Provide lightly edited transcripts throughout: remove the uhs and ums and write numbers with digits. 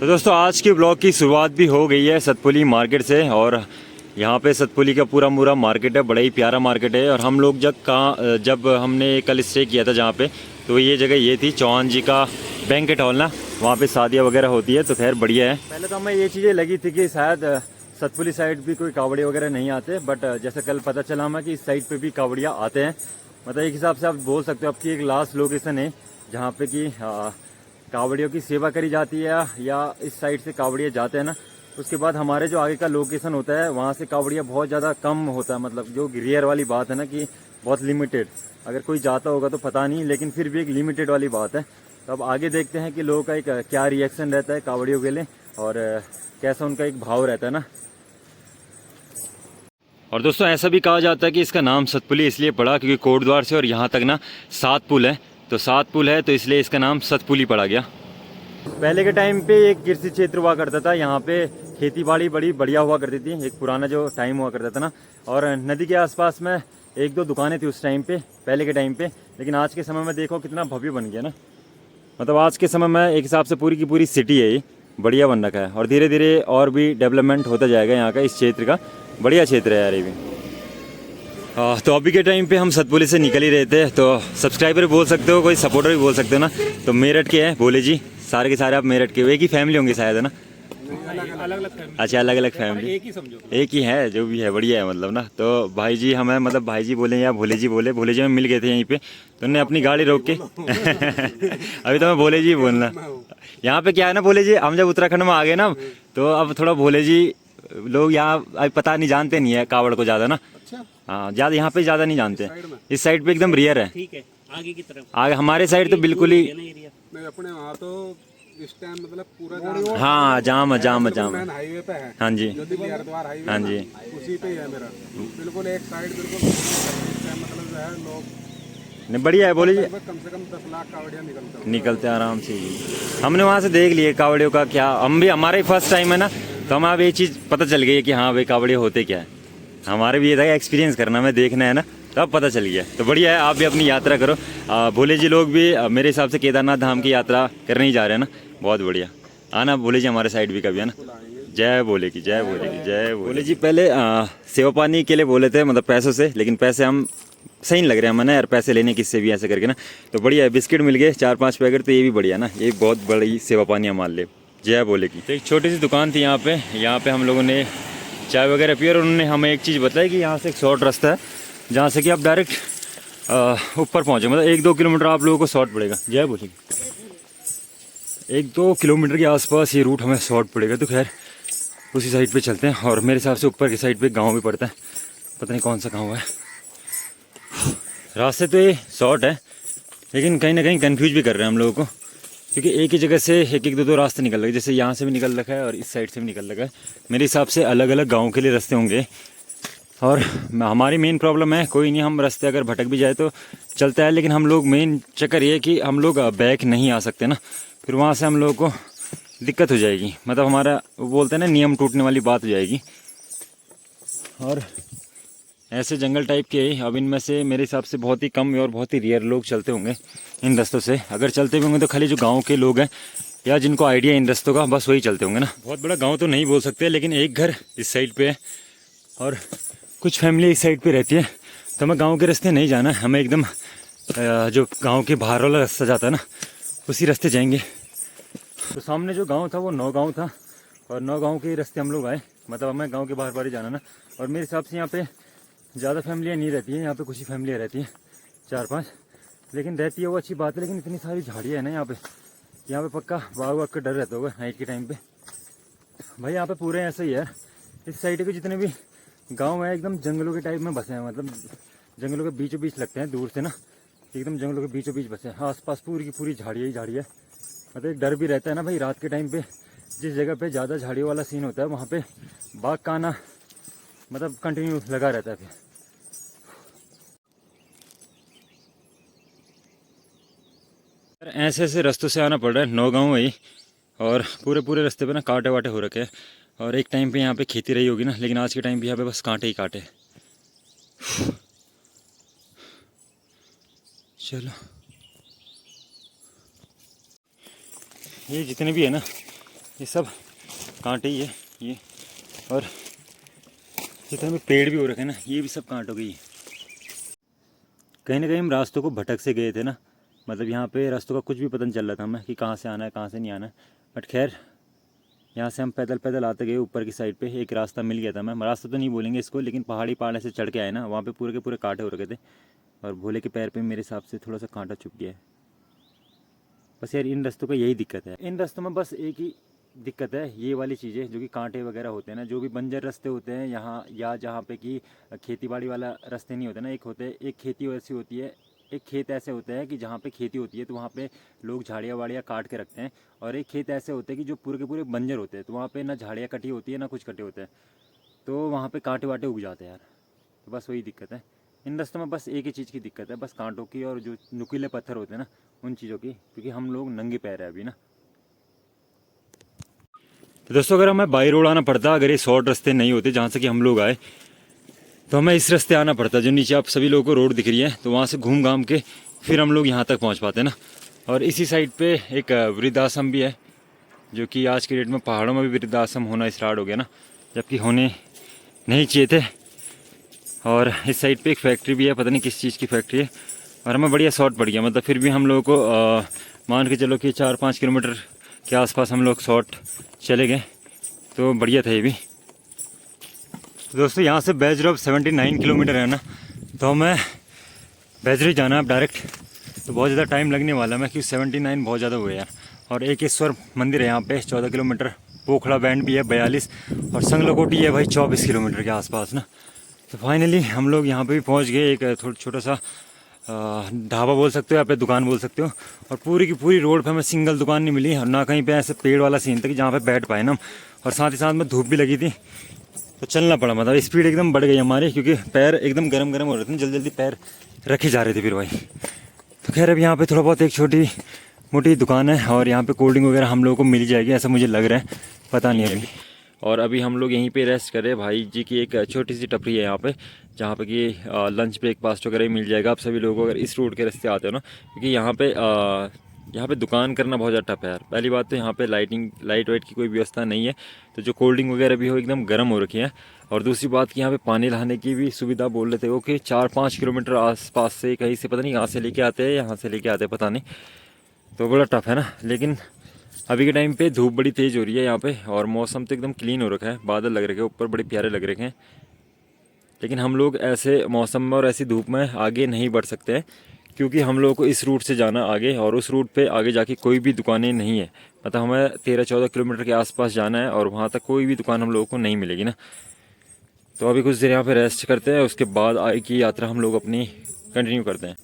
तो दोस्तों आज के ब्लॉग की शुरुआत भी हो गई है सतपुली मार्केट से। और यहाँ पे सतपुली का पूरा मूरा मार्केट है, बड़ा ही प्यारा मार्केट है। और हम लोग जब हमने कल स्टे किया था जहाँ पे, तो ये जगह ये थी चौहान जी का बैंकेट हॉल ना, वहाँ पे शादियाँ वगैरह होती है। तो खैर बढ़िया है। पहले तो हमें ये चीज़ें लगी थी कि शायद सतपुली साइड भी कोई कावड़ी वगैरह नहीं आते, बट जैसे कल पता चला हमें कि इस साइड पे भी कावड़िया आते हैं। मतलब एक हिसाब से आप बोल सकते हो आपकी एक लास्ट लोकेशन है जहाँ पे कि कावड़ियों की सेवा करी जाती है, या इस साइड से कावड़िया जाते हैं ना, उसके बाद हमारे जो आगे का लोकेशन होता है वहाँ से कावड़िया बहुत ज़्यादा कम होता है। मतलब जो रेयर वाली बात है ना कि बहुत लिमिटेड, अगर कोई जाता होगा तो पता नहीं, लेकिन फिर भी एक लिमिटेड वाली बात है। तो अब आगे देखते हैं कि लोगों का एक क्या रिएक्शन रहता है कावड़ियों के लिए, और कैसा उनका एक भाव रहता है ना। और दोस्तों ऐसा भी कहा जाता है कि इसका नाम सतपुली इसलिए पड़ा क्योंकि कोटद्वार से और यहाँ तक ना 7 पुल है, तो 7 पुल है तो इसलिए इसका नाम सतपुली पड़ा गया। पहले के टाइम पे एक कृषि क्षेत्र हुआ करता था, यहाँ पे खेती बाड़ी बड़ी बढ़िया हुआ करती थी, एक पुराना जो टाइम हुआ करता था ना। और नदी के आसपास में 1-2 दुकानें थी उस टाइम पे, पहले के टाइम पे। लेकिन आज के समय में देखो कितना भव्य बन गया ना। मतलब आज के समय में एक हिसाब से पूरी की पूरी सिटी है ये, बढ़िया बन रखा है। और धीरे धीरे और भी डेवलपमेंट होता जाएगा यहाँ का, इस क्षेत्र का। बढ़िया क्षेत्र है यार ये भी। तो अभी के टाइम पे हम सतपुली से निकल ही रहे थे। तो सब्सक्राइबर भी बोल सकते हो, कोई सपोर्टर भी बोल सकते हो ना। तो मेरठ के हैं भोले जी, सारे के सारे आप मेरठ के हो। एक ही फैमिली होंगे शायद, है ना? अच्छा, अलग अलग फैमिली, एक ही समझो, एक ही है जो भी है, बढ़िया है मतलब ना। तो भाई जी हमें, मतलब भाई जी बोले या भोले जी बोले, भोले जी हमें मिल गए थे यहीं पे। तो उन्होंने अपनी गाड़ी रोक के अभी तो मैं भोले जी बोलना। यहाँ पे क्या है ना भोले जी, हम जब उत्तराखंड में आ गए ना, तो अब थोड़ा भोले जी लोग यहाँ अभी पता नहीं, जानते नहीं है कावड़ को ज़्यादा ना। अच्छा, हाँ, ज़्यादा यहाँ पे ज़्यादा नहीं जानते। इस साइड पे एकदम रियर है। ठीक है, आगे की तरफ आगे हमारे साइड तो बिल्कुल ही नहीं, अपने वहाँ तो इस टाइम मतलब पूरा जाम है। हाँ, जाम है, जाम है, जाम है। मेन हाईवे पे है। हाँ जी, जो दिल्ली हरिद्वार हाईवे हाँ है ना, जी। उसी पे ही है मेरा। बिल्कुल एक साइड बिल्कुल इस टाइम मतलब जो है लोग नहीं, बढ़िया है बोले जी। लगभग कम से कम 10 लाख कावड़िया निकलते हैं आराम से ही। हमने वहाँ से देख लिए कावड़ियों का क्या, हम भी, हमारा ही फर्स्ट टाइम है ना, तो हमें अब ये चीज़ पता चल गई है कि हाँ भाई कावड़िया होते क्या है। हमारे भी ये था एक्सपीरियंस करना, में देखना है ना, तब पता चल गया। तो बढ़िया है, आप भी अपनी यात्रा करो। भोले जी लोग भी मेरे हिसाब से केदारनाथ धाम की यात्रा करने ही जा रहे हैं ना। बहुत बढ़िया, आना भोले जी हमारे साइड भी कभी, है ना। जय भोले की, जय भोले की, जय भोले जी। पहले सेवा पानी के लिए बोले थे, मतलब पैसों से, लेकिन पैसे हम सही नहीं लग रहे हैं हमें यार, पैसे लेने किससे भी ऐसे करके ना। तो बढ़िया है, बिस्किट मिल गए 4-5 पैकेट, तो ये भी बढ़िया ना, ये बहुत बड़ी सेवा पानी हम मान ले। जय भोले की। तो एक छोटी सी दुकान थी यहाँ पे हम लोगों ने चाय वगैरह पी, और उन्होंने हमें एक चीज़ बताई कि यहाँ से एक शॉर्ट रास्ता है जहाँ से कि आप डायरेक्ट ऊपर पहुँचे। मतलब 1-2 किलोमीटर आप लोगों को शॉर्ट पड़ेगा। जय भोले की। 1-2 किलोमीटर के आसपास ये रूट हमें शॉर्ट पड़ेगा। तो खैर उसी साइड पे चलते हैं। और मेरे हिसाब से ऊपर की साइड पे गांव भी पड़ता है, पता नहीं कौन सा गांव है। रास्ते तो ये शॉर्ट है, लेकिन कहीं ना कहीं कंफ्यूज भी कर रहे हैं हम लोगों को, क्योंकि एक ही जगह से 1-1, 2-2 रास्ते निकल रहे हैं। जैसे यहाँ से भी निकल रखा है और इस साइड से भी निकल रखा है। मेरे हिसाब से अलग अलग गाँव के लिए रास्ते होंगे। और हमारी मेन प्रॉब्लम है, कोई नहीं, हम रास्ते अगर भटक भी जाए तो चलता है, लेकिन हम लोग मेन चक्कर ये है कि हम लोग बैक नहीं आ सकते ना, फिर वहाँ से हम लोगों को दिक्कत हो जाएगी। मतलब हमारा, वो बोलते हैं ना, नियम टूटने वाली बात हो जाएगी। और ऐसे जंगल टाइप के, अब इनमें से मेरे हिसाब से बहुत ही कम और बहुत ही रेयर लोग चलते होंगे इन रास्तों से। अगर चलते भी होंगे तो खाली जो गांव के लोग हैं या जिनको आइडिया इन रास्तों का, बस वही चलते होंगे ना। बहुत बड़ा गांव तो नहीं बोल सकते, लेकिन एक घर इस साइड पे है और कुछ फैमिली इस साइड पे रहती है। तो हमें गाँव के रास्ते नहीं जाना है, हमें एकदम जो गाँव के बाहर वाला रास्ता जाता है ना, उसी रास्ते जाएंगे। तो सामने जो गाँव था वो नौगांव था, और नौगांव के रास्ते हम लोग आए। मतलब हमें गाँव के बाहर बाहर ही जाना ना। और मेरे हिसाब से यहाँ पे ज़्यादा फैमिलियाँ नहीं रहती हैं, यहाँ पे कुछ ही फैमिलियाँ रहती हैं, 4-5, लेकिन रहती है वो अच्छी बात है। लेकिन इतनी सारी झाड़ियाँ हैं ना यहाँ पे पक्का बाघ वाघ का डर रहता होगा नाइट के टाइम पे। भाई यहाँ पे पूरे ऐसा ही है, इस साइड के जितने भी गांव है एकदम जंगलों के टाइप में बसे हैं। मतलब जंगलों के बीचों बीच लगते हैं दूर से ना, एकदम जंगलों के बीचों बीच बसे हैं। आसपास पूरी की पूरी झाड़ियाँ ही झाड़ियाँ। मतलब एक डर भी रहता है ना भाई, रात के टाइम पे जिस जगह पे ज़्यादा झाड़ियों वाला सीन होता है वहाँ पे बाघ का आना मतलब कंटिन्यू लगा रहता है। फिर ऐसे ऐसे रास्तों से आना पड़ रहा है, नौगांव है। और पूरे पूरे रास्ते पे ना कांटे वाटे हो रखे हैं। और एक टाइम पे यहाँ पे खेती रही होगी ना, लेकिन आज के टाइम पे यहाँ पे बस कांटे ही कांटे। चलो, ये जितने भी है ना, ये सब कांटे ही है ये, और जितने भी पेड़ भी हो रखे हैं ना ये भी सब कांटों के ही है। कहीं ना कहीं हम रास्तों को भटक से गए थे ना, मतलब यहाँ पे रास्तों का कुछ भी पता नहीं चल रहा था हमें कि कहाँ से आना है कहाँ से नहीं आना है। बट खैर यहाँ से हम पैदल पैदल आते गए, ऊपर की साइड पे एक रास्ता मिल गया था। मैं रास्ता तो नहीं बोलेंगे इसको, लेकिन पहाड़ से चढ़ के आए ना, वहाँ पे पूरे के पूरे कांटे हो रखे थे और भोले के पैर पे मेरे हिसाब से थोड़ा सा कांटा चुभ गया है। बस यार इन रास्तों का यही दिक्कत है, इन रास्तों में बस एक ही दिक्कत है, ये वाली चीज़ें जो कि कांटे वगैरह होते हैं ना, जो भी बंजर रास्ते होते हैं यहाँ, या जहाँ पे कि खेती बाड़ी वाला रास्ते नहीं होते ना, एक होते एक खेती ऐसी होती है, एक खेत ऐसे होते हैं कि जहाँ पे खेती होती है तो वहाँ पे लोग झाड़ियाँ वाड़ियाँ काट के रखते हैं, और एक खेत ऐसे होते हैं कि जो पूरे के पूरे बंजर होते हैं, तो वहाँ पे ना झाड़ियाँ कटी होती है ना कुछ कटे होते हैं, तो वहाँ पे कांटे वाटे उग जाते हैं यार। तो बस वही दिक्कत है इन रास्तों में, बस एक ही चीज़ की दिक्कत है, बस कांटों की और जो नुकीले पत्थर होते हैं ना उन चीज़ों की, क्योंकि हम लोग नंगे पैर है अभी ना। तो दोस्तों अगर हमें बाई रोड आना पड़ता, अगर ये शॉर्ट रास्ते नहीं होते जहाँ से कि हम लोग आए, तो हमें इस रास्ते आना पड़ता, जो नीचे आप सभी लोगों को रोड दिख रही है, तो वहाँ से घूम घाम के फिर हम लोग यहाँ तक पहुँच पाते ना। और इसी साइड पे एक वृद्धाश्रम भी है, जो कि आज के डेट में पहाड़ों में भी वृद्धाश्रम होना स्टार्ट हो गया ना, जबकि होने नहीं चाहिए थे। और इस साइड पे एक फैक्ट्री भी है, पता नहीं किस चीज़ की फैक्ट्री है, और हमें बढ़िया शॉर्ट पड़ गया, मतलब फिर भी हम लोगों को मान के चलो कि 4-5 किलोमीटर के आसपास हम लोग शॉर्ट चले गए, तो बढ़िया था ये भी। तो दोस्तों यहाँ से बैजरू 79 किलोमीटर है ना, तो हमें बैजरू जाना है अब डायरेक्ट, तो बहुत ज़्यादा टाइम लगने वाला है, क्योंकि 79 बहुत ज़्यादा हुए यार। और एकेश्वर मंदिर है यहाँ पे 14 किलोमीटर, पोखड़ा बैंड भी है 42, और संगलकोटी है भाई 24 किलोमीटर के आसपास ना। तो फाइनली हम लोग यहाँ पे भी पहुँच गए, एक छोटा सा ढाबा बोल सकते हो या पे दुकान बोल सकते हो, और पूरी की पूरी रोड पे हमें सिंगल दुकान नहीं मिली, और ना कहीं पे ऐसे पेड़ वाला सीन था कि जहाँ पे बैठ पाए ना हम, और साथ ही साथ में धूप भी लगी थी, तो चलना पड़ा, मतलब स्पीड एकदम बढ़ गई हमारी, क्योंकि पैर एकदम गरम गरम हो रहे थे, जल्दी जल्दी पैर रखे जा रहे थे फिर भाई। तो खैर अब यहाँ पे थोड़ा बहुत एक छोटी मोटी दुकान है, और यहाँ पे कोल्ड ड्रिंक वगैरह हम लोगों को मिल जाएगी ऐसा मुझे लग रहा है, पता नहीं अभी। और अभी हम लोग यहीं पे रेस्ट करें, भाई जी की एक छोटी सी टपरी है यहाँ पे, जहाँ पे कि लंच ब्रेकफास्ट वगैरह मिल जाएगा आप सभी लोगों को अगर इस रोड के रास्ते आते हो ना, क्योंकि यहाँ पे दुकान करना बहुत ज़्यादा टफ है यार। पहली बात तो यहाँ पे लाइट वाइट की कोई व्यवस्था नहीं है, तो जो कोल्ड ड्रिंक वगैरह भी हो एकदम गर्म हो रखी है। और दूसरी बात कि यहाँ पे पानी लाने की भी सुविधा बोल रहे थे वो कि 4-5 किलोमीटर आसपास से कहीं से, पता नहीं यहाँ से लेके आते हैं यहाँ से लेके आते हैं पता नहीं, तो बड़ा टफ है ना। लेकिन अभी के टाइम पे धूप बड़ी तेज़ हो रही है यहाँ पे, और मौसम तो एकदम क्लीन हो रखा है, बादल लग रखे हैं ऊपर, बड़े प्यारे लग रखे हैं। लेकिन हम लोग ऐसे मौसम में और ऐसी धूप में आगे नहीं बढ़ सकते हैं, क्योंकि हम लोगों को इस रूट से जाना आगे, और उस रूट पे आगे जाके कोई भी दुकानें नहीं है, मतलब हमें 13-14 किलोमीटर के आसपास जाना है, और वहाँ तक कोई भी दुकान हम लोगों को नहीं मिलेगी ना। तो अभी कुछ देर यहाँ पे रेस्ट करते हैं, उसके बाद आगे की यात्रा हम लोग अपनी कंटिन्यू करते हैं।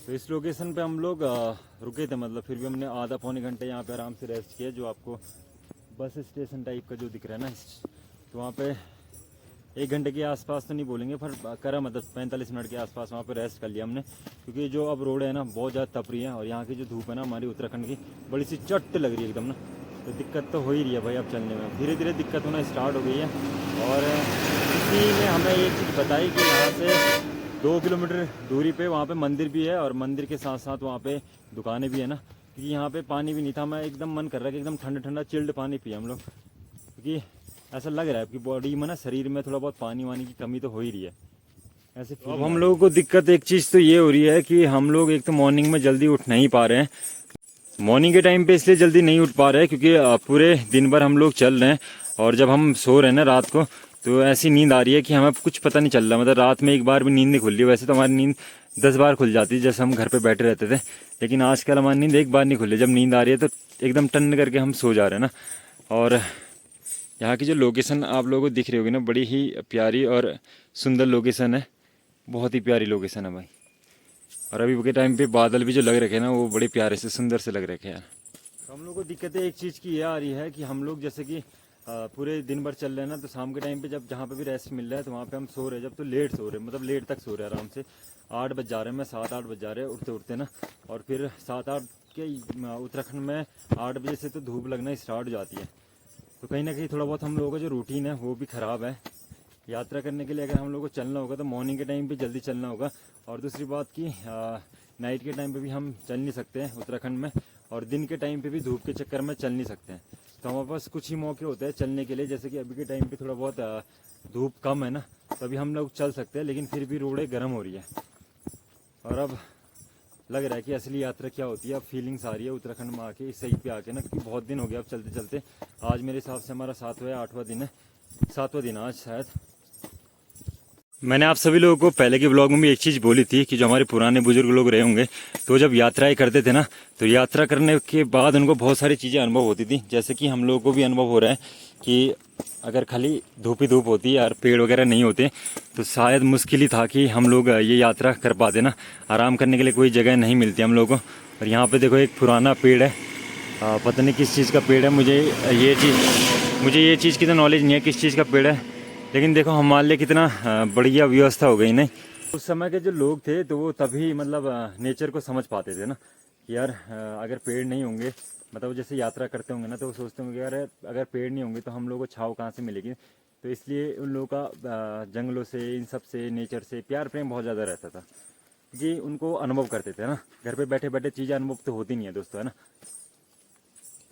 तो इस लोकेशन पे हम लोग रुके थे, मतलब फिर भी हमने आधा पौने घंटे यहाँ पे आराम से रेस्ट किया, जो आपको बस स्टेशन टाइप का जो दिख रहा है ना, तो वहाँ पे 1 घंटे के आसपास तो नहीं बोलेंगे, पर करा मतलब 45 मिनट के आसपास वहाँ पे रेस्ट कर लिया हमने, क्योंकि जो अब रोड है ना बहुत ज़्यादा तप रही है, और यहाँ की जो धूप है ना हमारी उत्तराखंड की बड़ी सी चट लग रही है एकदम ना, तो दिक्कत तो हो ही रही है भाई अब चलने में, धीरे धीरे दिक्कत होना स्टार्ट हो गई है। और इसी ने हमें एक चीज़ बताई कि यहाँ से 2 किलोमीटर दूरी पे वहाँ पे मंदिर भी है, और मंदिर के साथ साथ वहाँ पे दुकानें भी है ना, क्योंकि यहाँ पे पानी भी नहीं था, मैं एकदम मन कर रहा है कि एकदम ठंडा ठंडा चिल्ड पानी पिए हम लोग, क्योंकि ऐसा लग रहा है कि बॉडी में ना, शरीर में थोड़ा बहुत पानी वानी की कमी तो हो ही रही है ऐसे। अब हम लोगों को दिक्कत एक चीज़ तो ये हो रही है कि हम लोग एक तो मॉर्निंग में जल्दी उठ नहीं पा रहे हैं, मॉर्निंग के टाइम पे इसलिए जल्दी नहीं उठ पा रहे हैं क्योंकि पूरे दिन भर हम लोग चल रहे हैं, और जब हम सो रहे हैं ना रात को, तो ऐसी नींद आ रही है कि हमें कुछ पता नहीं चल रहा, मतलब रात में एक बार भी नींद नहीं खुल रही। वैसे तो हमारी नींद 10 बार खुल जाती है जैसे हम घर पे बैठे रहते थे, लेकिन आजकल हमारी नींद एक बार नहीं खुल रही। जब नींद आ रही है तो एकदम टन करके हम सो जा रहे हैं ना। और यहाँ की जो लोकेशन आप लोगों को दिख रही होगी ना, बड़ी ही प्यारी और सुंदर लोकेशन है, बहुत ही प्यारी लोकेशन है भाई। और अभी के टाइम पे बादल भी जो लग रखे हैं ना, वो बड़े प्यारे से सुंदर से लग रखे हैं। तो हम लोग को दिक्कतें एक चीज़ की ये आ रही है कि हम लोग जैसे कि पूरे दिन भर चल रहे हैं ना, तो शाम के टाइम पे जब जहाँ पे भी रेस्ट मिल रहा है तो वहाँ पे हम सो रहे हैं, जब तो लेट सो रहे हैं, मतलब लेट तक सो रहे हैं आराम से। 8 बज जा रहे हैं, मैं 7-8 बज जा रहे हैं उठते उठते ना, और फिर 7-8 के उत्तराखंड में 8 बजे से तो धूप लगना स्टार्ट हो जाती है। तो कहीं ना कहीं थोड़ा बहुत हम लोगों का जो रूटीन है वो भी ख़राब है। यात्रा करने के लिए अगर हम लोग को चलना होगा तो मॉर्निंग के टाइम पे जल्दी चलना होगा, और दूसरी बात कि नाइट के टाइम पे भी हम चल नहीं सकते हैं उत्तराखंड में, और दिन के टाइम पे भी धूप के चक्कर में चल नहीं सकते हैं। तो हमारे पास कुछ ही मौके होते हैं चलने के लिए, जैसे कि अभी के टाइम पे थोड़ा बहुत धूप कम है ना, तभी हम लोग चल सकते हैं, लेकिन फिर भी रोडें गर्म हो रही है। और अब लग रहा है कि असली यात्रा क्या होती है, अब फीलिंग्स आ रही है उत्तराखंड में आके, इस साइड पे आके ना, क्योंकि बहुत दिन हो गया अब चलते चलते। आज मेरे हिसाब से हमारा 7वां या 8वां दिन है, 7वां दिन आज शायद। मैंने आप सभी लोगों को पहले के ब्लॉग में भी एक चीज़ बोली थी कि जो हमारे पुराने बुजुर्ग लोग रहे होंगे, तो जब यात्राएं करते थे ना, तो यात्रा करने के बाद उनको बहुत सारी चीज़ें अनुभव होती थी। जैसे कि हम लोगों को भी अनुभव हो रहा है कि अगर खाली धूप ही धूप होती और पेड़ वगैरह नहीं होते तो शायद मुश्किल ही था कि हम लोग ये यात्रा कर पाते ना। आराम करने के लिए कोई जगह नहीं मिलती हम लोगों को। और यहाँ पे देखो एक पुराना पेड़ है, पता नहीं किस चीज़ का पेड़ है, मुझे ये चीज़ की तो नॉलेज नहीं है किस चीज़ का पेड़ है, लेकिन देखो हमारे लिए कितना बढ़िया व्यवस्था हो गई नहीं। उस समय के जो लोग थे तो वो तभी मतलब नेचर को समझ पाते थे ना कि यार अगर पेड़ नहीं होंगे, मतलब जैसे यात्रा करते होंगे ना, तो वो सोचते होंगे यार अगर पेड़ नहीं होंगे तो हम लोगों को छाँव कहाँ से मिलेगी। तो इसलिए उन लोगों का जंगलों से, इन सब से, नेचर से प्यार प्रेम बहुत ज़्यादा रहता था, क्योंकि उनको अनुभव करते थे ना। घर पे बैठे बैठे चीज़ें अनुभव तो होती नहीं है दोस्तों, है ना।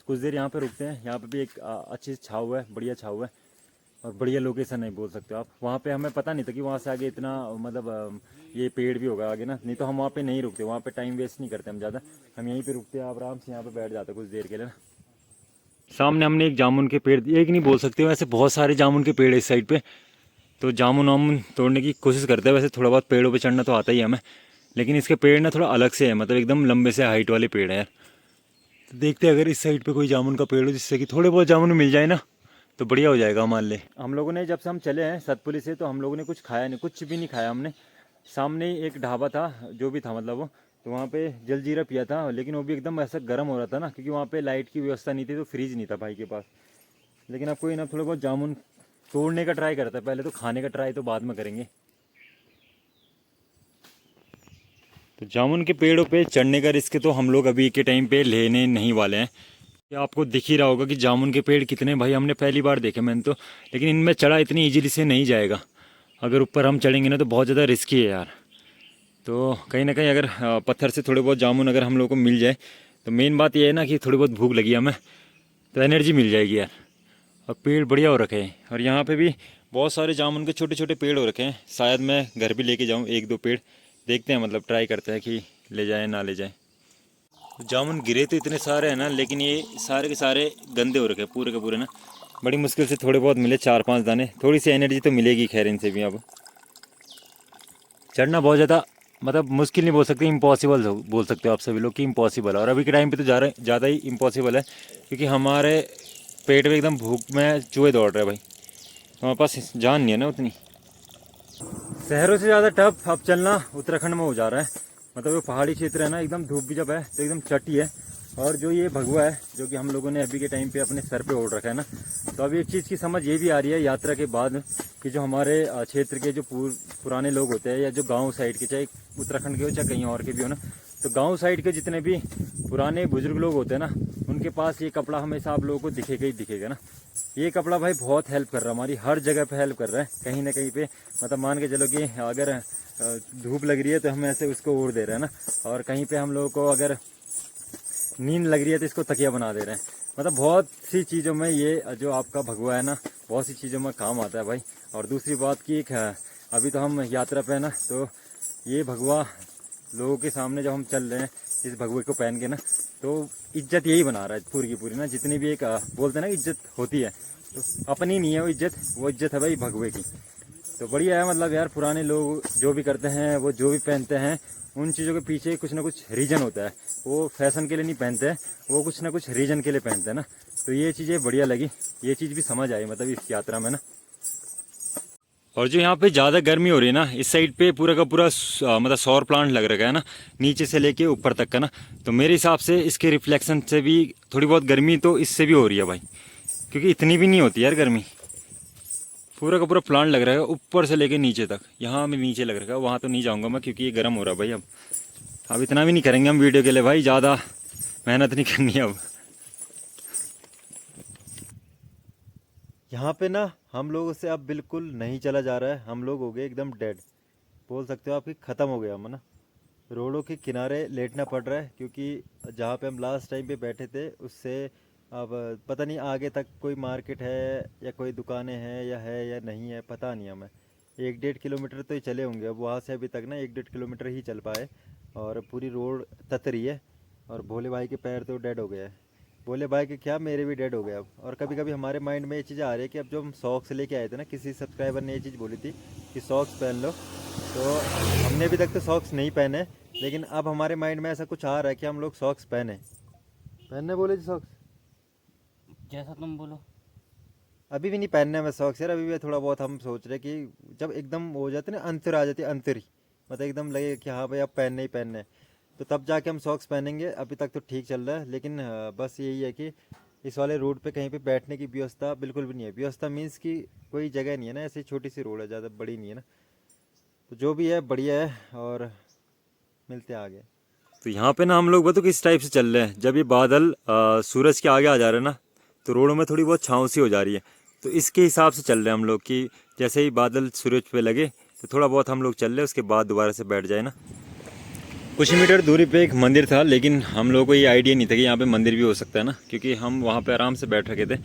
कुछ देर यहाँ पे रुकते हैं, यहाँ पे भी एक अच्छी छाँव है, बढ़िया छाँव है और बढ़िया लोकेशन नहीं बोल सकते आप। वहाँ पे हमें पता नहीं था कि वहाँ से आगे इतना मतलब ये पेड़ भी होगा आगे ना, नहीं तो हम वहाँ पे नहीं रुकते, वहाँ पे टाइम वेस्ट नहीं करते हम ज़्यादा, हम यहीं पे रुकते हैं, आप आराम से यहाँ पे बैठ जाते कुछ देर के लिए ना। सामने हमने एक जामुन के पेड़, एक नहीं बोल सकते, वैसे बहुत सारे जामुन के पेड़ है इस साइड पे। तो जामुन वामुन तोड़ने की कोशिश करते हैं। वैसे थोड़ा बहुत पेड़ों पे चढ़ना तो आता ही है हमें, लेकिन इसके पेड़ ना थोड़ा अलग से है, मतलब एकदम लंबे से हाइट वाले पेड़ है यार। तो देखते हैं अगर इस साइड पे कोई जामुन का पेड़ हो जिससे कि थोड़े बहुत जामुन मिल जाए ना, तो बढ़िया हो जाएगा हमारे लिए। हम लोगों ने जब से हम चले हैं सतपुली से, तो हम लोगों ने कुछ खाया नहीं, कुछ भी नहीं खाया हमने। सामने ही एक ढाबा था, जो भी था मतलब वो, तो वहाँ पे जलजीरा पिया था, लेकिन वो भी एकदम ऐसा गर्म हो रहा था ना, क्योंकि वहाँ पे लाइट की व्यवस्था नहीं थी, तो फ्रिज नहीं था भाई के पास। लेकिन अब कोई ना, थोड़ा बहुत जामुन तोड़ने का ट्राई करता है पहले, तो खाने का ट्राई तो बाद में करेंगे। तो जामुन के पेड़ों पे चढ़ने का रिस्क तो हम लोग अभी के टाइम पे लेने नहीं वाले हैं। ये आपको दिख ही रहा होगा कि जामुन के पेड़ कितने, भाई हमने पहली बार देखे मैंने तो, लेकिन इनमें चढ़ा इतनी इजीली से नहीं जाएगा। अगर ऊपर हम चढ़ेंगे ना तो बहुत ज़्यादा रिस्की है यार। तो कहीं ना कहीं अगर पत्थर से थोड़े बहुत जामुन अगर हम लोग को मिल जाए, तो मेन बात ये है ना कि थोड़ी बहुत भूख लगी हमें, तो एनर्जी मिल जाएगी यार। और पेड़ बढ़िया हो रखे हैं, और यहाँ पे भी बहुत सारे जामुन के छोटे छोटे पेड़ हो रखे हैं। शायद मैं घर भी लेके जाऊँ एक दो पेड़, देखते हैं, मतलब ट्राई करते हैं कि ले जाए ना ले जाए। जामुन गिरे तो इतने सारे हैं ना, लेकिन ये सारे के सारे गंदे हो रखे हैं पूरे के पूरे ना। बड़ी मुश्किल से थोड़े बहुत मिले, 4-5 दाने, थोड़ी सी एनर्जी तो मिलेगी खैर इनसे भी। अब चढ़ना बहुत ज़्यादा मतलब मुश्किल नहीं बोल सकते, इम्पॉसिबल बोल सकते हो आप सभी लोग कि इम्पॉसिबल है। और अभी के टाइम पे तो ज़्यादा ही इम्पॉसिबल है, क्योंकि हमारे पेट में एकदम भूख में चूहे दौड़ रहे हैं भाई, हमारे पास जान नहीं है ना उतनी। शहरों से ज़्यादा टफ अब चलना उत्तराखंड में हो जा रहा है। मतलब वो पहाड़ी क्षेत्र है ना, एकदम धूप भी जब है तो एकदम चटी है। और जो ये भगवा है जो कि हम लोगों ने अभी के टाइम पे अपने सर पे ओढ़ रखा है ना, तो अब एक चीज़ की समझ ये भी आ रही है यात्रा के बाद कि जो हमारे क्षेत्र के जो पुराने लोग होते हैं, या जो गांव साइड के, चाहे उत्तराखंड के हो चाहे कहीं और के भी हो ना, तो गांव साइड के जितने भी पुराने बुजुर्ग लोग होते हैं ना, उनके पास ये कपड़ा हमेशा आप लोगों को दिखेगा ही दिखेगा ना। ये कपड़ा भाई बहुत हेल्प कर रहा है, हमारी हर जगह पे हेल्प कर रहा है कहीं ना कहीं पे। मतलब मान के चलो कि अगर धूप लग रही है तो हम ऐसे उसको ओढ़ दे रहे हैं ना, और कहीं पे हम लोगों को अगर नींद लग रही है तो इसको तकिया बना दे रहे हैं। मतलब बहुत सी चीज़ों में ये जो आपका भगवा है ना, बहुत सी चीज़ों में काम आता है भाई। और दूसरी बात की अभी तो हम यात्रा पे है ना, तो ये भगवा लोगों के सामने जब हम चल रहे हैं इस भगवे को पहन के ना, तो इज्जत यही बना रहा है पूरी की पूरी ना। जितनी भी एक बोलते हैं ना इज्जत होती है, तो अपनी नहीं है वो इज्जत है भाई भगवे की। तो बढ़िया है, मतलब यार पुराने लोग जो भी करते हैं, वो जो भी पहनते हैं, उन चीज़ों के पीछे कुछ ना कुछ रीजन होता है। वो फैशन के लिए नहीं पहनते हैं, वो कुछ ना कुछ रीजन के लिए पहनते हैं ना। तो ये चीज़ें बढ़िया लगी, ये चीज़ भी समझ आई मतलब इस यात्रा में ना। और जो यहाँ पे ज़्यादा गर्मी हो रही है ना, इस साइड पे पूरा का पूरा मतलब सौर प्लांट लग रखा है ना, नीचे से लेके ऊपर तक का ना। तो मेरे हिसाब से इसके रिफ्लेक्शन से भी थोड़ी बहुत गर्मी तो इससे भी हो रही है भाई, क्योंकि इतनी भी नहीं होती यार गर्मी। पूरा का पूरा प्लांट लग रहा है ऊपर से लेके नीचे तक। यहाँ में नीचे लग रखा है, वहाँ तो नहीं जाऊँगा मैं क्योंकि ये गर्म हो रहा है भाई। अब इतना भी नहीं करेंगे हम वीडियो के लिए भाई, ज़्यादा मेहनत नहीं करनी है अब। यहाँ पे ना हम लोगों से अब बिल्कुल नहीं चला जा रहा है, हम लोग हो गए एकदम डेड बोल सकते हो आपकी, ख़त्म हो गया हम ना। रोडों के किनारे लेटना पड़ रहा है, क्योंकि जहाँ पे हम लास्ट टाइम पे बैठे थे उससे अब पता नहीं आगे तक कोई मार्केट है या कोई दुकानें हैं या नहीं है, पता नहीं हमें। 1-1.5 किलोमीटर तो ही चले होंगे, अब वहाँ से अभी तक ना 1-1.5 किलोमीटर ही चल पाए और पूरी रोड तत रही है। और भोले भाई के पैर तो डेड हो गए हैं। भोले भाई के क्या, मेरे भी डेड हो गए अब। और कभी कभी हमारे माइंड में ये चीज़ आ रही है कि अब जो हम सॉक्स लेके आए थे ना, किसी सब्सक्राइबर ने ये चीज़ बोली थी कि सॉक्स पहन लो, तो हमने अभी तक तो सॉक्स नहीं पहने, लेकिन अब हमारे माइंड में ऐसा कुछ आ रहा है कि हम लोग सॉक्स पहनने बोले जी सॉक्स। जैसा तुम बोलो। अभी भी नहीं पहनने में सॉक्स यार, अभी भी थोड़ा बहुत हम सोच रहे कि जब एकदम हो जाते ना, अंतर आ जाती है, अंतरी मतलब एकदम लगे कि हाँ भाई अब पहनने ही पहनने हैं, तो तब जाके हम सॉक्स पहनेंगे। अभी तक तो ठीक चल रहा है, लेकिन बस यही है कि इस वाले रोड पे कहीं पे बैठने की व्यवस्था बिल्कुल भी नहीं है। व्यवस्था मीन्स कि कोई जगह नहीं है ना, ऐसी छोटी सी रोड है, ज़्यादा बड़ी नहीं है ना। तो जो भी है बढ़िया है, और मिलते हैं आगे। तो यहाँ पे ना हम लोग बताओ किस टाइप से चल रहे हैं, जब ये बादल सूरज के आगे आ जा रहे हैं ना, तो रोडों में थोड़ी बहुत छाँव सी हो जा रही है। तो इसके हिसाब से चल रहे हैं हम लोग कि जैसे ही बादल सूरज पे लगे तो थोड़ा बहुत हम लोग चल रहे हैं, उसके बाद दोबारा से बैठ जाए ना। कुछ ही मीटर दूरी पे एक मंदिर था, लेकिन हम लोगों को ये आइडिया नहीं था कि यहाँ पे मंदिर भी हो सकता है ना, क्योंकि हम वहाँ पे आराम से बैठ रखे थे।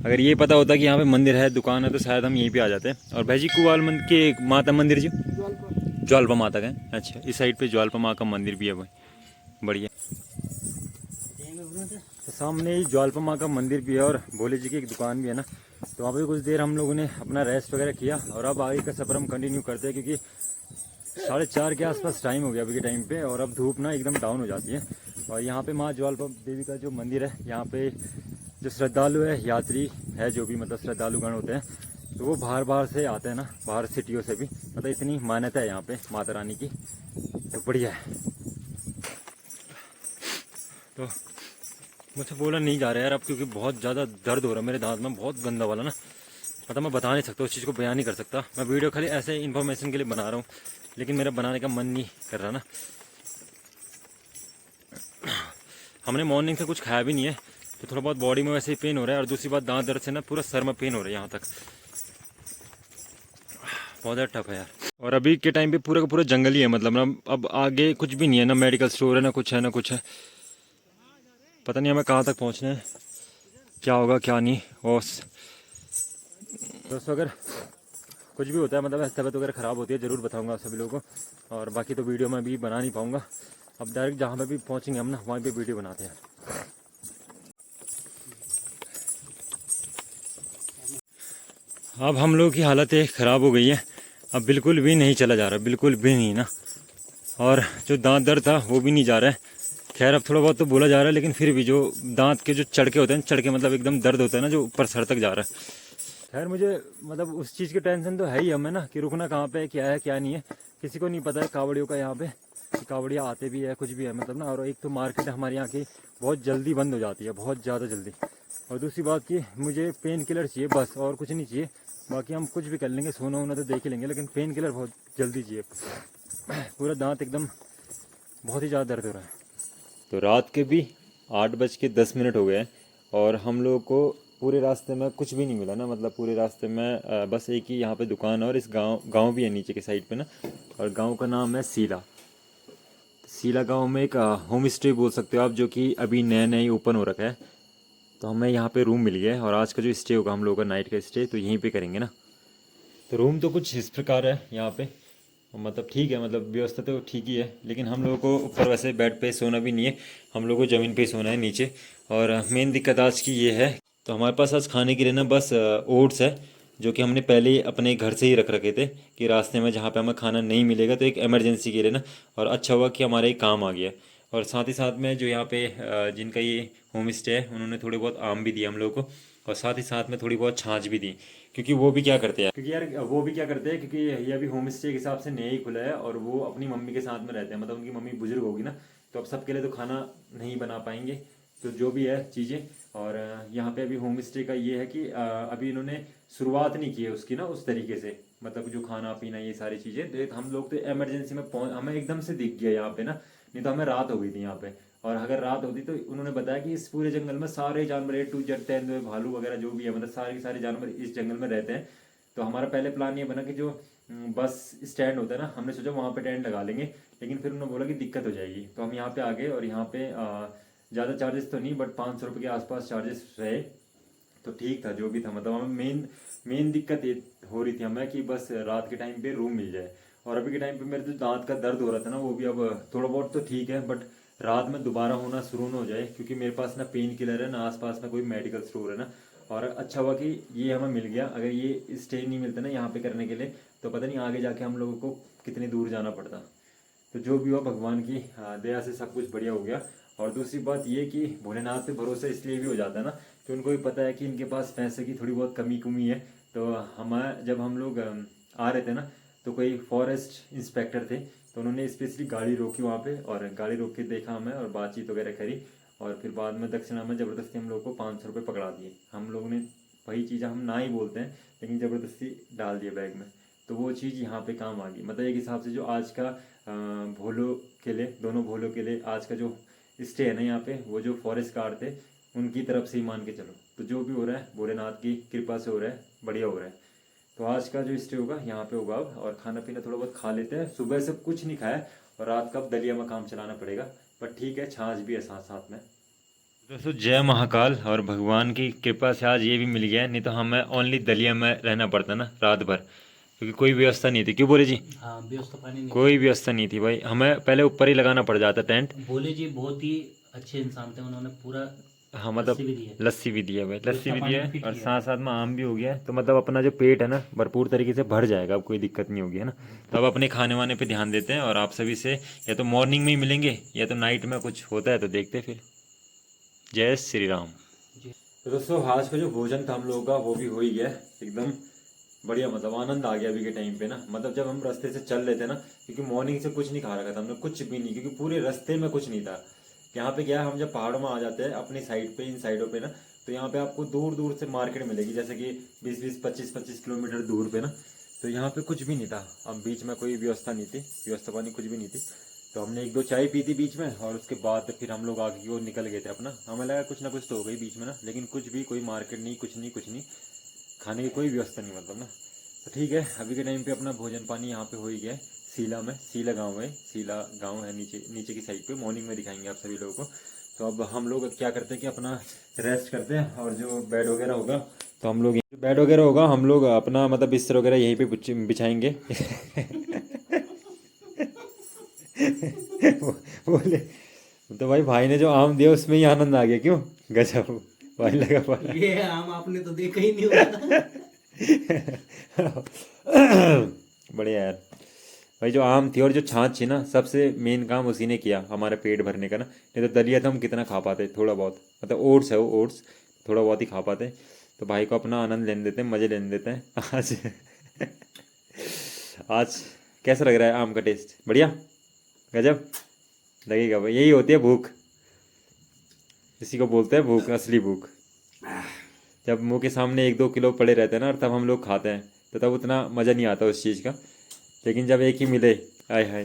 अगर ये पता होता कि यहाँ पे मंदिर है, दुकान है, तो शायद हम यहीं पे आ जाते। और भाई जी कुवाल मंदिर के माता मंदिर जी, ज्वालपा माता का है। अच्छा, इस साइड पे ज्वालपा माँ का मंदिर भी है भाई, बढ़िया। तो सामने ही ज्वालपा माँ का मंदिर भी है और भोले जी की एक दुकान भी है ना। तो वहाँ पे कुछ देर हम लोगों ने अपना रेस्ट वगैरह किया और अब आगे का सफ़र हम कंटिन्यू करते हैं, क्योंकि 4:30 के आसपास टाइम हो गया अभी के टाइम पे, और अब धूप ना एकदम डाउन हो जाती है। और यहाँ पे माँ ज्वालपा देवी का जो मंदिर है, यहाँ पे जो श्रद्धालु है, यात्री है, जो भी मतलब श्रद्धालुगण होते हैं, तो वो बाहर बाहर से आते हैं ना, बाहर सिटियों से भी, मतलब इतनी मान्यता है यहाँ पे माता रानी की, तो बढ़िया है। तो मुझसे बोला नहीं जा रहा यार अब, क्योंकि बहुत ज़्यादा दर्द हो रहा है मेरे दांत में, बहुत गंदा वाला ना, मतलब मैं बता नहीं सकता, उस चीज़ को बयान नहीं कर सकता। मैं वीडियो खाली ऐसे इन्फॉर्मेशन के लिए बना रहा हूँ, लेकिन मेरा बनाने का मन नहीं कर रहा ना। हमने मॉर्निंग से कुछ खाया भी नहीं है, तो थोड़ा बहुत बॉडी में वैसे ही पेन हो रहा है, और दूसरी बात दांत दर्द से ना पूरा सर में पेन हो रहा है यहाँ तक, बहुत ज़्यादा टफ है यार। और अभी के टाइम पे पूरा का पूरा जंगल ही है, मतलब ना अब आगे कुछ भी नहीं है, ना मेडिकल स्टोर है, ना कुछ है, ना कुछ है। पता नहीं हमें कहाँ तक पहुँचना है, क्या होगा क्या नहीं। और दोस्तों अगर कुछ भी होता है, मतलब ऐसी तबीयत वगैरह ख़राब होती है, ज़रूर बताऊंगा सभी लोगों को। और बाकी तो वीडियो में भी बना नहीं पाऊंगा, अब डायरेक्ट जहाँ पे भी पहुँचेंगे हम ना, वहीं पे वीडियो बनाते हैं। अब हम लोग की हालत ख़राब हो गई है, अब बिल्कुल भी नहीं चला जा रहा, बिल्कुल भी नहीं ना। और जो दांत दर्द था वो भी नहीं जा रहा है। खैर अब थोड़ा बहुत तो बोला जा रहा है, लेकिन फिर भी जो दांत के जो चढ़के होते हैं, चढ़के मतलब एकदम दर्द होता है ना, जो ऊपर सर तक जा रहा है। खैर मुझे मतलब उस चीज़ की टेंशन तो है ही हमें ना, कि रुकना कहाँ पे है, क्या है क्या नहीं है, किसी को नहीं पता है कावड़ियों का यहाँ पे, कि कावड़िया आते भी है, कुछ भी है मतलब ना। और एक तो मार्केट हमारे यहाँ की बहुत जल्दी बंद हो जाती है, बहुत ज़्यादा जल्दी। और दूसरी बात कि मुझे पेन किलर चाहिए बस, और कुछ नहीं चाहिए। बाकी हम कुछ भी कर लेंगे, सोना वोना तो देख ही लेंगे, लेकिन पेन किलर बहुत जल्दी चाहिए। पूरा दांत एकदम बहुत ही ज़्यादा दर्द हो रहा है। तो रात के भी 8:10 हो गए, और हम लोगों को पूरे रास्ते में कुछ भी नहीं मिला ना, मतलब पूरे रास्ते में बस एक ही यहाँ पे दुकान है, और इस गांव भी है नीचे के साइड पे ना, और गांव का नाम है सीला। सीला गांव में एक होम स्टे बोल सकते हो आप, जो कि अभी नया नया ही ओपन हो रखा है। तो हमें यहाँ पे रूम मिल गया है, और आज का जो स्टे होगा हम लोगों का, नाइट का स्टे, तो यहीं पे करेंगे ना। तो रूम तो कुछ इस प्रकार है यहाँ पे, मतलब ठीक है, मतलब व्यवस्था तो ठीक ही है, लेकिन हम लोगों को ऊपर वैसे बेड पे सोना भी नहीं है, हम लोगों को ज़मीन पे ही सोना है नीचे। और मेन दिक्कत आज की ये है, तो हमारे पास आज खाने के लिए ना बस ओट्स है, जो कि हमने पहले ही अपने घर से ही रख रखे थे, कि रास्ते में जहाँ पे हमें खाना नहीं मिलेगा तो एक इमरजेंसी के लिए ना। और अच्छा हुआ कि हमारे काम आ गया। और साथ ही साथ में जो यहाँ पे जिनका ये होम स्टे है, उन्होंने थोड़े बहुत आम भी दिए हम लोग को, और साथ ही साथ में थोड़ी बहुत छाछ भी दी। क्योंकि वो भी क्या करते हैं, क्योंकि यार वो भी क्या करते हैं, क्योंकि ये अभी होम स्टे के हिसाब से नया ही खुला है, और वो अपनी मम्मी के साथ में रहते हैं, मतलब उनकी मम्मी बुजुर्ग होगी ना, तो अब सबके लिए तो खाना नहीं बना पाएंगे, तो जो भी है चीज़ें। और यहाँ पे अभी होम स्टे का ये है कि अभी इन्होंने शुरुआत नहीं की है उसकी ना उस तरीके से, मतलब जो खाना पीना ये सारी चीज़ें, तो हम लोग तो इमरजेंसी में हमें एकदम से दिख गया यहाँ पे ना, नहीं तो हमें रात हो गई थी यहाँ पे। और अगर रात होती तो उन्होंने बताया कि इस पूरे जंगल में सारे जानवर A to Z, तेंदुए, भालू वगैरह जो भी है, मतलब सारे के सारे जानवर इस जंगल में रहते हैं। तो हमारा पहले प्लान ये बना कि जो बस स्टैंड होता है ना, हमने सोचा वहाँ पे टेंट लगा लेंगे, लेकिन फिर उन्होंने बोला कि दिक्कत हो जाएगी, तो हम यहाँ पे आ गए। और यहाँ पे ज़्यादा चार्जेस तो नहीं, बट 500 रुपये के आसपास चार्जेस रहे तो ठीक था, जो भी था। मतलब हमें मेन दिक्कत ये हो रही थी हमें कि बस रात के टाइम पे रूम मिल जाए। और अभी के टाइम पे मेरे जो दांत का दर्द हो रहा था ना, वो भी अब थोड़ा बहुत तो ठीक है, बट रात में दोबारा होना शुरू ना हो जाए, क्योंकि मेरे पास ना पेन किलर है ना आसपास में कोई मेडिकल स्टोर है ना। और अच्छा हुआ कि ये हमें मिल गया, अगर ये स्टे नहीं मिलता ना यहाँ पे करने के लिए तो पता नहीं आगे जाके हम लोगों को कितनी दूर जाना पड़ता। तो जो भी हुआ भगवान की दया से सब कुछ बढ़िया हो गया। और दूसरी बात ये कि भोलेनाथ पे भरोसा इसलिए भी हो जाता है ना कि उनको भी पता है कि इनके पास पैसे की थोड़ी बहुत कमी है। तो जब हम लोग आ रहे थे ना, तो कोई फॉरेस्ट इंस्पेक्टर थे, तो उन्होंने स्पेशली गाड़ी रोकी वहाँ पे, और गाड़ी रोक के देखा हमें और बातचीत वगैरह करी। और फिर बाद में दक्षिणा में ज़बरदस्ती हम लोग को 500 रुपये पकड़ा दिए। हम लोगों ने वही चीज़ हम ना ही बोलते हैं, लेकिन ज़बरदस्ती डाल दिया बैग में। तो वो चीज़ यहाँ पे काम आ गई। मतलब एक हिसाब से जो आज का भोलों के लिए, दोनों भोलों के लिए आज का जो स्टे है ना यहाँ पे, वो जो फॉरेस्ट गार्ड थे उनकी तरफ से ही मान के चलो। तो जो भी हो रहा है भोलेनाथ की कृपा से हो रहा है, बढ़िया हो रहा है। तो आज का जो स्टे होगा यहाँ पे होगा अब, और खाना पीना थोड़ा बहुत खा लेते हैं। सुबह से कुछ नहीं खाया और रात का अब दलिया में काम चलाना पड़ेगा, पर ठीक है, छाछ भी है साथ साथ में। दोस्तों जय महाकाल, और भगवान की कृपा से आज ये भी मिल गया है, नहीं तो हमें ओनली दलिया में रहना पड़ता ना रात भर, क्योंकि कोई व्यवस्था नहीं थी। क्यों बोले जी? हाँ, व्यवस्था पानी नहीं। कोई व्यवस्था नहीं थी भाई, हमें पहले ऊपर ही लगाना पड़ जाता टेंट। भोले जी बहुत ही अच्छे इंसान थे, उन्होंने पूरा हाँ मतलब लस्सी भी दी है। लस्सी भी दिया भाई, लस्सी भी पानी दिया भी है, फिट और किया। साथ साथ में आम भी हो गया है। तो मतलब अपना जो पेट है ना भरपूर तरीके से भर जाएगा, अब कोई दिक्कत नहीं होगी, है ना। तो अब अपने खाने वाने पे ध्यान देते हैं, और आप सभी से या तो मॉर्निंग में ही मिलेंगे या तो नाइट में कुछ होता है तो देखते हैं फिर। जय श्री राम। जी। तो दोस्तों आज का जो भोजन था हम लोगों का वो भी हो ही गया एकदम बढ़िया। मतलब आनंद आ गया अभी के टाइम पे ना। मतलब जब हम रास्ते से चल रहे थे ना, क्योंकि मॉर्निंग से कुछ नहीं खा रखा था हमने, कुछ भी नहीं, क्योंकि पूरे रास्ते में कुछ नहीं था। यहाँ पे क्या है, हम जब पहाड़ों में आ जाते हैं अपनी साइड पे, इन साइडों पे ना, तो यहाँ पे आपको दूर दूर से मार्केट मिलेगी, जैसे कि 20-20, 25-25 किलोमीटर दूर पे ना। तो यहाँ पे कुछ भी नहीं था, अब बीच में कोई व्यवस्था नहीं थी, व्यवस्था पानी कुछ भी नहीं थी। तो हमने 1-2 चाय पी थी बीच में, और उसके बाद फिर हम लोग आगे की ओर निकल गए थे अपना। हमें लगा कुछ ना कुछ तो हो गई बीच में ना, लेकिन कुछ भी, कोई मार्केट नहीं, कुछ नहीं, कुछ नहीं, खाने की कोई व्यवस्था नहीं मतलब ना। तो ठीक है, अभी के टाइम पे अपना भोजन पानी यहाँ पे हो ही गया है। सीला में, सीला गांव है, सीला गांव है नीचे नीचे की साइड पे। मॉर्निंग में दिखाएंगे आप सभी लोगों को। तो अब हम लोग क्या करते हैं कि अपना रेस्ट करते हैं, और जो बेड वगैरह होगा तो हम लोग, बेड वगैरह होगा हम लोग अपना मतलब बिस्तर वगैरह यहीं पे बिछाएंगे। बोले तो भाई ने जो आम दिया उसमें ही आनंद आ गया। क्यों? गजब भाई लगा पड़ा। ये आम आपने तो देखा ही नहीं होगा। बढ़िया यार भाई, जो आम थी और जो छाछ थी ना, सबसे मेन काम उसी ने किया हमारा पेट भरने का ना। नहीं तो दलिया तो हम कितना खा पाते, थोड़ा बहुत, मतलब ओट्स है वो, ओट्स थोड़ा बहुत ही खा पाते। तो भाई को अपना आनंद लेने देते हैं, मज़े लेने देते हैं आज। आज कैसा लग रहा है आम का टेस्ट? बढ़िया, गजब लगेगा भाई। यही होती है भूख, इसी को बोलते हैं भूख, असली भूख। जब मुंह के सामने 1-2 किलो पड़े रहते हैं ना, और तब हम लोग खाते हैं, तो तब उतना मज़ा नहीं आता उस चीज़ का। लेकिन जब एक ही मिले, आय हाय।